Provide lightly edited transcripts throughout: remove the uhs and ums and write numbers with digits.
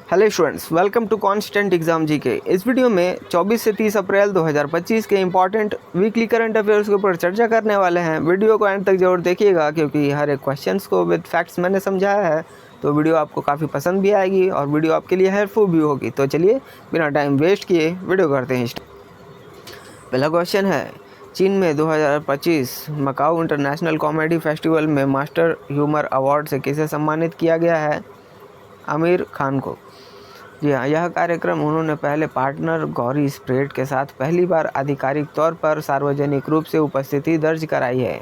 Hello students, welcome to constant exam GK. इस video में 24 से 30 अप्रैल 2025 के इंपॉर्टेंट वीकली करंट अफेयर्स के ऊपर चर्चा करने वाले हैं। वीडियो को एंड तक जरूर देखिएगा क्योंकि हर एक क्वेश्चंस को विद फैक्ट्स मैंने समझाया है, तो वीडियो आपको काफ़ी पसंद भी आएगी और वीडियो आपके लिए हेल्पफुल भी होगी। तो चलिए बिना टाइम वेस्ट किए वीडियो करते हैं। पहला क्वेश्चन है, चीन में 2025 मकाऊ इंटरनेशनल कॉमेडी फेस्टिवल में मास्टर ह्यूमर अवार्ड से किसे सम्मानित किया गया है? आमिर खान को। जी हाँ, यह कार्यक्रम उन्होंने पहले पार्टनर गौरी स्प्रेट के साथ पहली बार आधिकारिक तौर पर सार्वजनिक रूप से उपस्थिति दर्ज कराई है।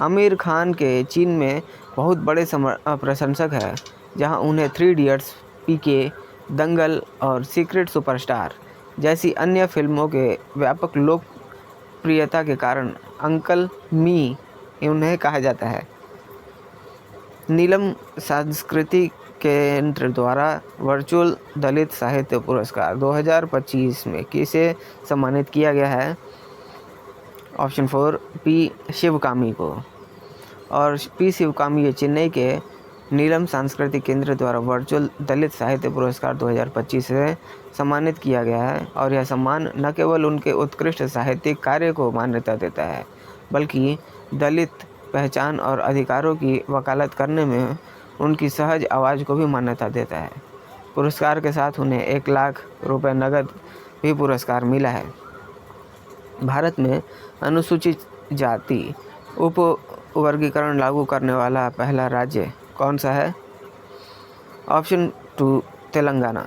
आमिर खान के चीन में बहुत बड़े प्रशंसक हैं, जहां उन्हें 3 इडियट्स, पीके, दंगल और सीक्रेट सुपरस्टार जैसी अन्य फिल्मों के व्यापक लोकप्रियता के कारण अंकल मी उन्हें कहा जाता है। नीलम सांस्कृतिक केंद्र द्वारा वर्चुअल दलित साहित्य पुरस्कार 2025 में किसे सम्मानित किया गया है? ऑप्शन 4 पी शिवकामी को। और पी शिवकामी ये चेन्नई के नीलम सांस्कृतिक केंद्र द्वारा वर्चुअल दलित साहित्य पुरस्कार 2025 से सम्मानित किया गया है। और यह सम्मान न केवल उनके उत्कृष्ट साहित्यिक कार्य को मान्यता देता है, बल्कि दलित पहचान और अधिकारों की वकालत करने में उनकी सहज आवाज़ को भी मान्यता देता है। पुरस्कार के साथ उन्हें 1 लाख रुपए नकद भी पुरस्कार मिला है। भारत में अनुसूचित जाति उप वर्गीकरण लागू करने वाला पहला राज्य कौन सा है? ऑप्शन 2 तेलंगाना।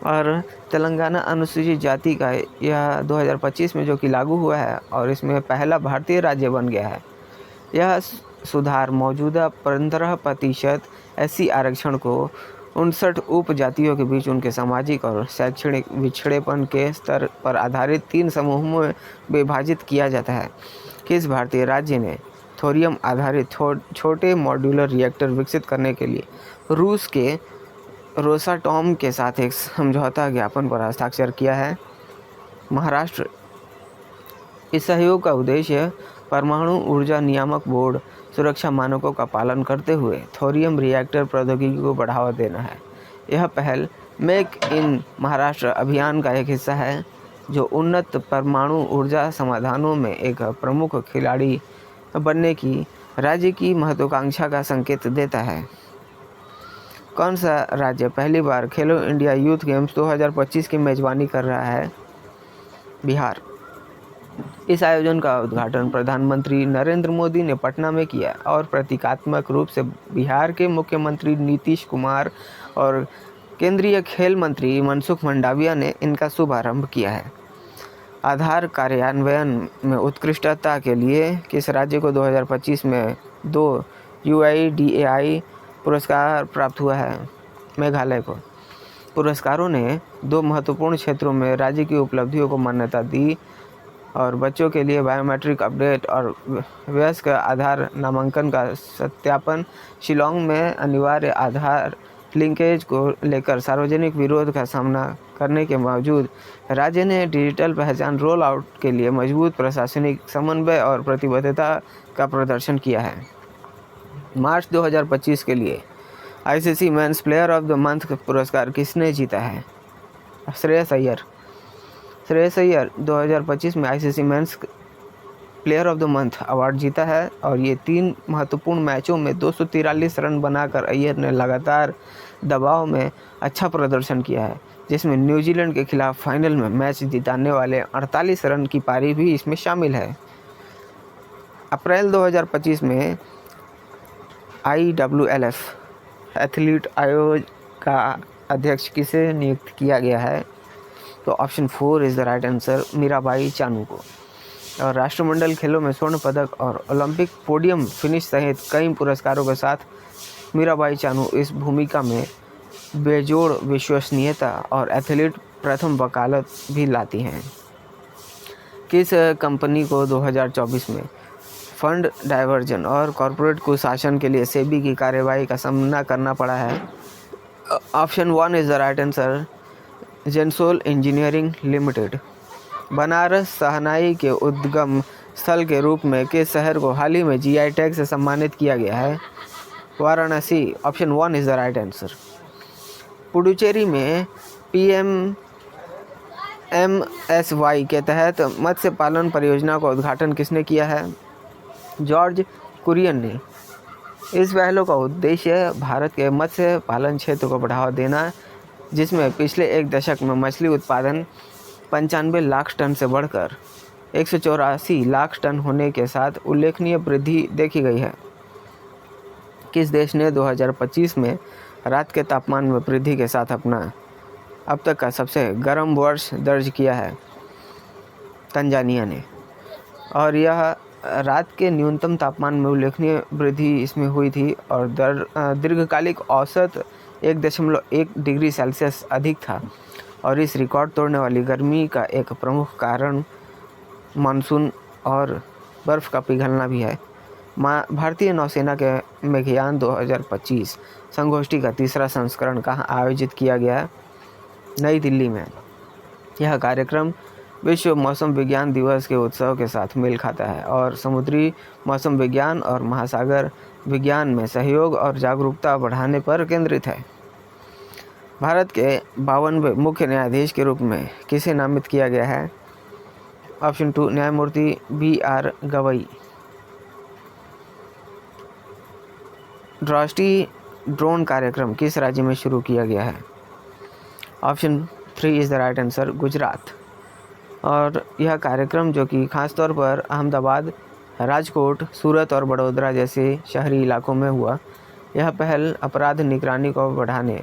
और तेलंगाना अनुसूचित जाति का यह 2025 में जो कि लागू हुआ है और इसमें पहला भारतीय राज्य बन गया है। यह सुधार मौजूदा 15% एससी आरक्षण को 59 उपजातियों के बीच उनके सामाजिक और शैक्षणिक पिछड़ेपन के स्तर पर आधारित 3 समूहों में विभाजित किया जाता है। किस भारतीय राज्य ने थोरियम आधारित छोटे मॉड्यूलर रिएक्टर विकसित करने के लिए रूस के रोसाटॉम के साथ एक समझौता ज्ञापन पर हस्ताक्षर किया है? महाराष्ट्र। इस सहयोग का उद्देश्य परमाणु ऊर्जा नियामक बोर्ड सुरक्षा मानकों का पालन करते हुए थोरियम रिएक्टर प्रौद्योगिकी को बढ़ावा देना है। यह पहल मेक इन महाराष्ट्र अभियान का एक हिस्सा है, जो उन्नत परमाणु ऊर्जा समाधानों में एक प्रमुख खिलाड़ी बनने की राज्य की महत्वाकांक्षा का संकेत देता है। कौन सा राज्य पहली बार खेलो इंडिया यूथ गेम्स 2025 की मेजबानी कर रहा है? बिहार। इस आयोजन का उद्घाटन प्रधानमंत्री नरेंद्र मोदी ने पटना में किया और प्रतीकात्मक रूप से बिहार के मुख्यमंत्री नीतीश कुमार और केंद्रीय खेल मंत्री मनसुख मंडाविया ने इनका शुभारंभ किया है। आधार कार्यान्वयन में उत्कृष्टता के लिए किस राज्य को 2025 में 2 UIDAI पुरस्कार प्राप्त हुआ है? मेघालय को। पुरस्कारों ने 2 महत्वपूर्ण क्षेत्रों में राज्य की उपलब्धियों को मान्यता दी और बच्चों के लिए बायोमेट्रिक अपडेट और वयस्क आधार नामांकन का सत्यापन। शिलोंग में अनिवार्य आधार लिंकेज को लेकर सार्वजनिक विरोध का सामना करने के बावजूद राज्य ने डिजिटल पहचान रोल आउट के लिए मजबूत प्रशासनिक समन्वय और प्रतिबद्धता का प्रदर्शन किया है। मार्च 2025 के लिए ICC men's player of the month पुरस्कार किसने जीता है? श्रेयस अय्यर। श्रेयस अय्यर 2025 में ICC men's player of the month award जीता है और ये 3 महत्वपूर्ण मैचों में 243 रन बनाकर अय्यर ने लगातार दबाव में अच्छा प्रदर्शन किया है, जिसमें न्यूजीलैंड के खिलाफ फाइनल में मैच जिताने वाले 48 रन की पारी भी इसमें शामिल है। अप्रैल 2025 में IWLF एथलीट आयोग का अध्यक्ष किसे नियुक्त किया गया है? तो option 4 is the right answer, Mirabai Chanu को। और राष्ट्रमंडल खेलों में स्वर्ण पदक और ओलंपिक पोडियम फिनिश सहित कई पुरस्कारों के साथ मीराबाई चानू इस भूमिका में बेजोड़ विश्वसनीयता और एथलीट प्रथम वकालत भी लाती हैं। किस कंपनी को 2024 में फंड डाइवर्जन और कॉरपोरेट कुशासन के लिए सेबी की कार्रवाई का सामना करना पड़ा है? Option 1 is the right answer, Gensol engineering limited. Banaras shehnai के उद्गम स्थल के रूप में किस शहर को हाल ही में GI टैग से सम्मानित किया गया है? Varanasi. Option 1 is the right answer. Puducherry में PMMSY के तहत मत्स्य पालन परियोजना का उद्घाटन किसने किया है? जॉर्ज कुरियन ने। इस पहल का उद्देश्य भारत के मत्स्य पालन क्षेत्र को बढ़ावा देना, जिसमें पिछले एक दशक में मछली उत्पादन 95 लाख टन से बढ़कर 184 लाख टन होने के साथ उल्लेखनीय वृद्धि देखी गई है। किस देश ने 2025 में रात के तापमान में वृद्धि के साथ अपना अब तक का सबसे गर्म वर्ष दर्ज किया है? तंजानिया ने। और यह रात के न्यूनतम तापमान में उल्लेखनीय वृद्धि इसमें हुई थी और दीर्घकालिक औसत 1.1 डिग्री सेल्सियस अधिक था और इस रिकॉर्ड तोड़ने वाली गर्मी का एक प्रमुख कारण मानसून और बर्फ़ का पिघलना भी है। भारतीय नौसेना के मेघयान 2025 संगोष्ठी का तीसरा संस्करण कहाँ आयोजित किया गया? नई दिल्ली में। यह कार्यक्रम विश्व मौसम विज्ञान दिवस के उत्सव के साथ मेल खाता है और समुद्री मौसम विज्ञान और महासागर विज्ञान में सहयोग और जागरूकता बढ़ाने पर केंद्रित है। भारत के 52वें मुख्य न्यायाधीश के रूप में किसे नामित किया गया है? ऑप्शन 2 न्यायमूर्ति BR गवई। राष्ट्रीय ड्रोन कार्यक्रम किस राज्य में शुरू किया गया है? Option 3 is the right answer, Gujarat. और यह कार्यक्रम जो कि ख़ास तौर पर अहमदाबाद, राजकोट, सूरत और बड़ौदा जैसे शहरी इलाकों में हुआ, यह पहल अपराध निगरानी को बढ़ाने,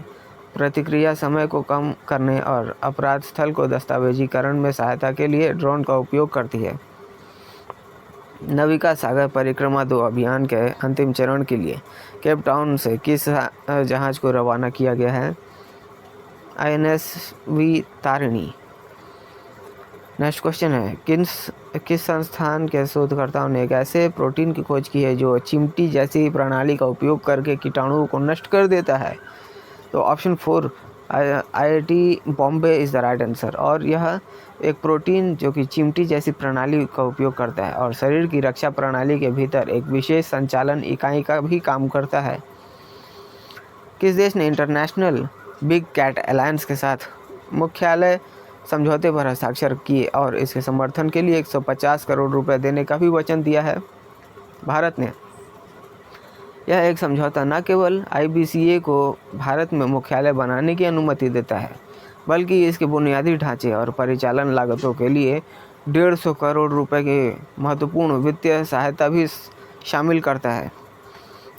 प्रतिक्रिया समय को कम करने और अपराध स्थल को दस्तावेजीकरण में सहायता के लिए ड्रोन का उपयोग करती है। नविका सागर परिक्रमा 2 अभियान के अंतिम चरण के लिए केप टाउन से किस जहाज़ को रवाना किया गया है? INSV तारिणी। नेक्स्ट क्वेश्चन है, किस संस्थान के शोधकर्ताओं ने एक ऐसे प्रोटीन की खोज की है जो चिमटी जैसी प्रणाली का उपयोग करके कीटाणुओं को नष्ट कर देता है? तो option 4 IIT Bombay is the right answer. और यह एक प्रोटीन जो कि चिमटी जैसी प्रणाली का उपयोग करता है और शरीर की रक्षा प्रणाली के भीतर एक विशेष संचालन इकाई का भी काम करता है। किस देश ने इंटरनेशनल बिग कैट अलायंस के साथ मुख्यालय समझौते पर हस्ताक्षर किए और इसके समर्थन के लिए 150 करोड़ रुपए देने का भी वचन दिया है? भारत ने। यह एक समझौता न केवल IBCA को भारत में मुख्यालय बनाने की अनुमति देता है, बल्कि इसके बुनियादी ढांचे और परिचालन लागतों के लिए 150 करोड़ रुपए की महत्वपूर्ण वित्तीय सहायता भी शामिल करता है।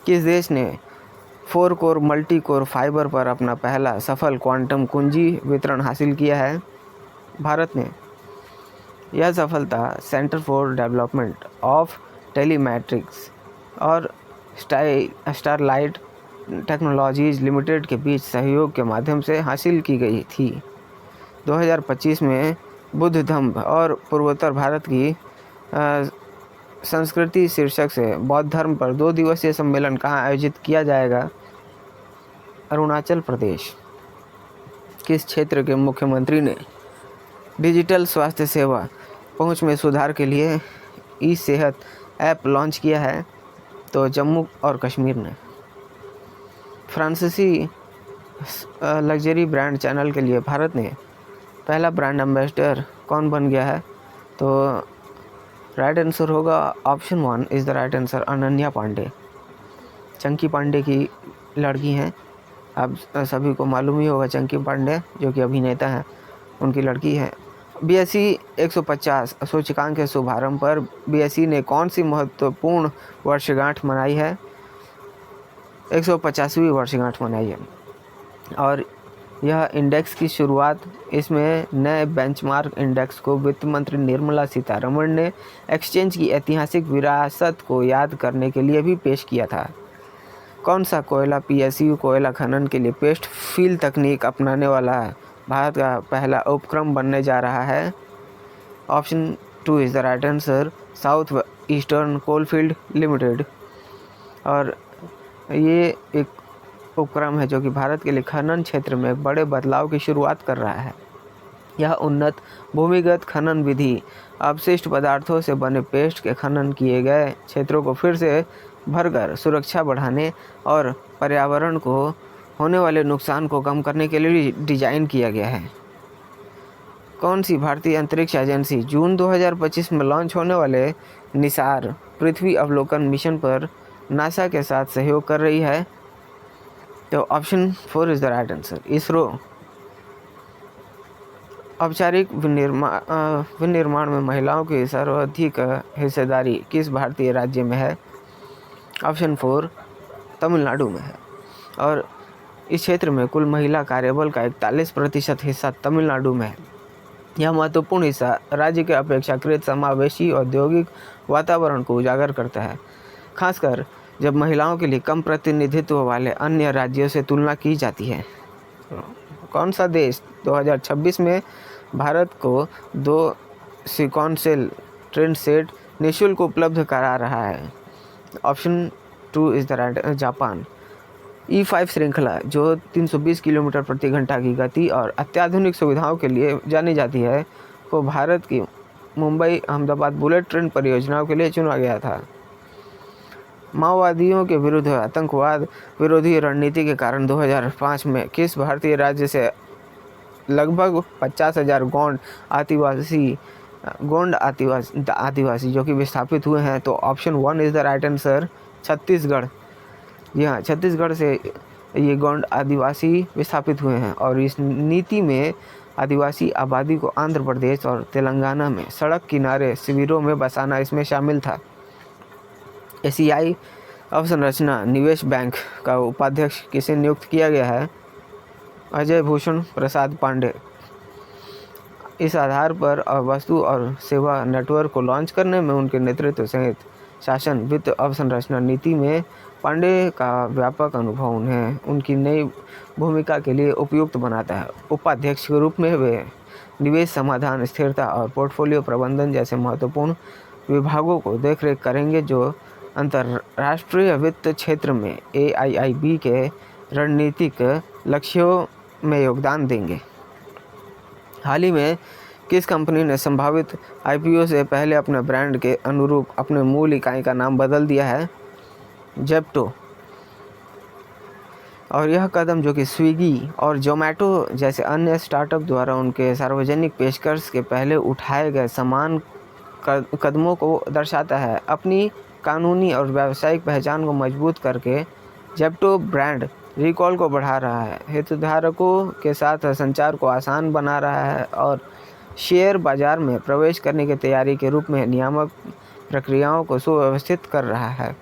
किस देश ने 4 कोर मल्टी कोर फाइबर पर अपना पहला सफल क्वांटम कुंजी वितरण हासिल किया है? भारत ने। यह सफलता सेंटर फॉर डेवलपमेंट ऑफ टेलीमेट्रिक्स और स्टारलाइट टेक्नोलॉजीज लिमिटेड के बीच सहयोग के माध्यम से हासिल की गई थी। 2025 में बुद्ध धम्म और पूर्वोत्तर भारत की संस्कृति शीर्षक से बौद्ध धर्म पर 2 दिवसीय सम्मेलन कहाँ आयोजित किया जाएगा? अरुणाचल प्रदेश। किस क्षेत्र के मुख्यमंत्री ने डिजिटल स्वास्थ्य सेवा पहुंच में सुधार के लिए ई-सेहत ऐप लॉन्च किया है? तो जम्मू और कश्मीर ने। फ्रांसीसी लग्जरी ब्रांड चैनल के लिए भारत ने पहला ब्रांड एम्बेसडर कौन बन गया है? तो राइट आंसर होगा ऑप्शन 1 is the right answer, Ananya Pandey. Chunky Pandey की लड़की हैं, आप सभी को मालूम ही होगा। चंकी पांडे जो कि अभिनेता हैं, उनकी लड़की है। BSE 150 सूचकांक के शुभारंभ पर BSE ने कौन सी महत्वपूर्ण वर्षगांठ मनाई है? 150वीं वर्षगांठ मनाई है। और यह इंडेक्स की शुरुआत, इसमें नए बेंचमार्क इंडेक्स को वित्त मंत्री निर्मला सीतारमण ने एक्सचेंज की ऐतिहासिक विरासत को याद करने के लिए भी पेश किया था। कौन सा कोयला PSU कोयला खनन के लिए पेस्ट फिल तकनीक अपनाने वाला भारत का पहला उपक्रम बनने जा रहा है? Option 2 is the right answer, south eastern coalfield limited. और ये एक उपक्रम है जो कि भारत के लिए खनन क्षेत्र में एक बड़े बदलाव की शुरुआत कर रहा है। यह उन्नत भूमिगत खनन विधि अपशिष्ट पदार्थों से बने पेस्ट के खनन किए गए क्षेत्रों को फिर से भरकर सुरक्षा बढ़ाने और पर्यावरण को होने वाले नुकसान को कम करने के लिए डिजाइन किया गया है। कौन सी भारतीय अंतरिक्ष एजेंसी जून 2025 में लॉन्च होने वाले निसार पृथ्वी अवलोकन मिशन पर नासा के साथ सहयोग कर रही है? तो option 4 is the right answer, ISRO. औपचारिक विनिर्माण में महिलाओं की सर्वाधिक हिस्सेदारी किस भारतीय राज्य में है? ऑप्शन 4 तमिलनाडु में है। और इस क्षेत्र में कुल महिला कार्यबल का 41% हिस्सा तमिलनाडु में है। यह महत्वपूर्ण हिस्सा राज्य के अपेक्षाकृत समावेशी औद्योगिक वातावरण को उजागर करता है, खासकर जब महिलाओं के लिए कम प्रतिनिधित्व वाले अन्य राज्यों से तुलना की जाती है। कौन सा देश 2026 में भारत को 2 सीक्वेंशियल ट्रेन सेट निःशुल्क उपलब्ध करा रहा है? Option 2 is the right, Japan. E5 श्रृंखला जो 320 किलोमीटर प्रति घंटा की गति और अत्याधुनिक सुविधाओं के लिए जानी जाती है को भारत की मुंबई अहमदाबाद बुलेट ट्रेन परियोजनाओं के लिए चुना गया था। माओवादियों के विरुद्ध आतंकवाद विरोधी रणनीति के कारण 2005 में किस भारतीय राज्य से लगभग 50,000 गोंड आदिवासी जो कि विस्थापित हुए हैं? तो option 1 is the right answer, Chhattisgarh. जी हाँ, छत्तीसगढ़ से ये गोंड आदिवासी विस्थापित हुए हैं और इस नीति में आदिवासी आबादी को आंध्र प्रदेश और तेलंगाना में सड़क किनारे शिविरों में बसाना इसमें शामिल था। एशियाई अवसंरचना निवेश बैंक का उपाध्यक्ष किसे नियुक्त किया गया है? अजय भूषण प्रसाद पांडे। इस आधार पर वस्तु और सेवा नेटवर्क को लॉन्च करने में उनके नेतृत्व सहित शासन वित्त अवसंरचना नीति में पांडे का व्यापक अनुभव उन्हें उनकी नई भूमिका के लिए उपयुक्त बनाता है। उपाध्यक्ष के रूप में वे निवेश समाधान, स्थिरता और पोर्टफोलियो प्रबंधन जैसे महत्वपूर्ण विभागों को देखरेख करेंगे जो अंतर्राष्ट्रीय वित्त क्षेत्र में AIIB के रणनीतिक लक्ष्यों में योगदान देंगे। हाल ही में किस कंपनी ने संभावित IPO से पहले अपने ब्रांड के अनुरूप अपने मूल इकाई का नाम बदल दिया है? जेप्टो। और यह कदम जो कि स्विगी और जोमेटो जैसे अन्य स्टार्टअप द्वारा उनके सार्वजनिक पेशकश के पहले उठाए गए समान कदमों को दर्शाता है। अपनी कानूनी और व्यावसायिक पहचान को मजबूत करके जेप्टो ब्रांड रिकॉल को बढ़ा रहा है, हितधारकों के साथ संचार को आसान बना रहा है और शेयर बाजार में प्रवेश करने की तैयारी के रूप में नियामक प्रक्रियाओं को सुव्यवस्थित कर रहा है।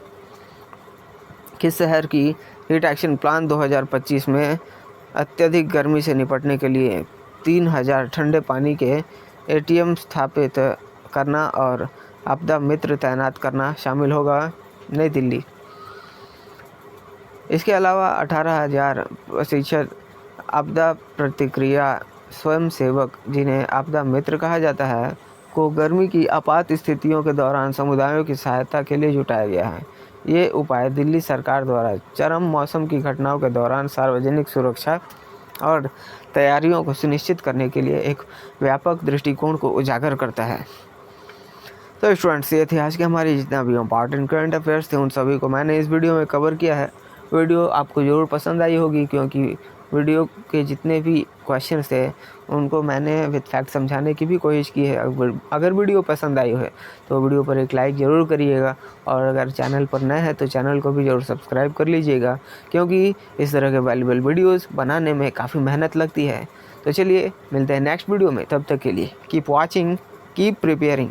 किस शहर की हीट एक्शन प्लान 2025 में अत्यधिक गर्मी से निपटने के लिए 3000 ठंडे पानी के ATM स्थापित करना और आपदा मित्र तैनात करना शामिल होगा? नई दिल्ली। इसके अलावा 18,000 प्रशिक्षित आपदा प्रतिक्रिया स्वयंसेवक, जिन्हें आपदा मित्र कहा जाता है, को गर्मी की आपात स्थितियों के दौरान समुदायों की सहायता के लिए जुटाया गया है। ये उपाय दिल्ली सरकार द्वारा चरम मौसम की घटनाओं के दौरान सार्वजनिक सुरक्षा और तैयारियों को सुनिश्चित करने के लिए एक व्यापक दृष्टिकोण को उजागर करता है। तो स्टूडेंट्स, ये थे आज के हमारे जितना भी इम्पॉर्टेंट करंट अफेयर्स थे उन सभी को मैंने इस वीडियो में कवर किया है। वीडियो आपको ज़रूर पसंद आई होगी क्योंकि वीडियो के जितने भी क्वेश्चंस थे उनको मैंने विद फैक्ट समझाने की भी कोशिश की है। अगर वीडियो पसंद आई है तो वीडियो पर एक लाइक ज़रूर करिएगा और अगर चैनल पर नए हैं तो चैनल को भी ज़रूर सब्सक्राइब कर लीजिएगा क्योंकि इस तरह के वैल्यूएबल वीडियोस बनाने में काफ़ी मेहनत लगती है। तो चलिए मिलते हैं नेक्स्ट वीडियो में, तब तक के लिए कीप वॉचिंग, कीप प्रिपेयरिंग।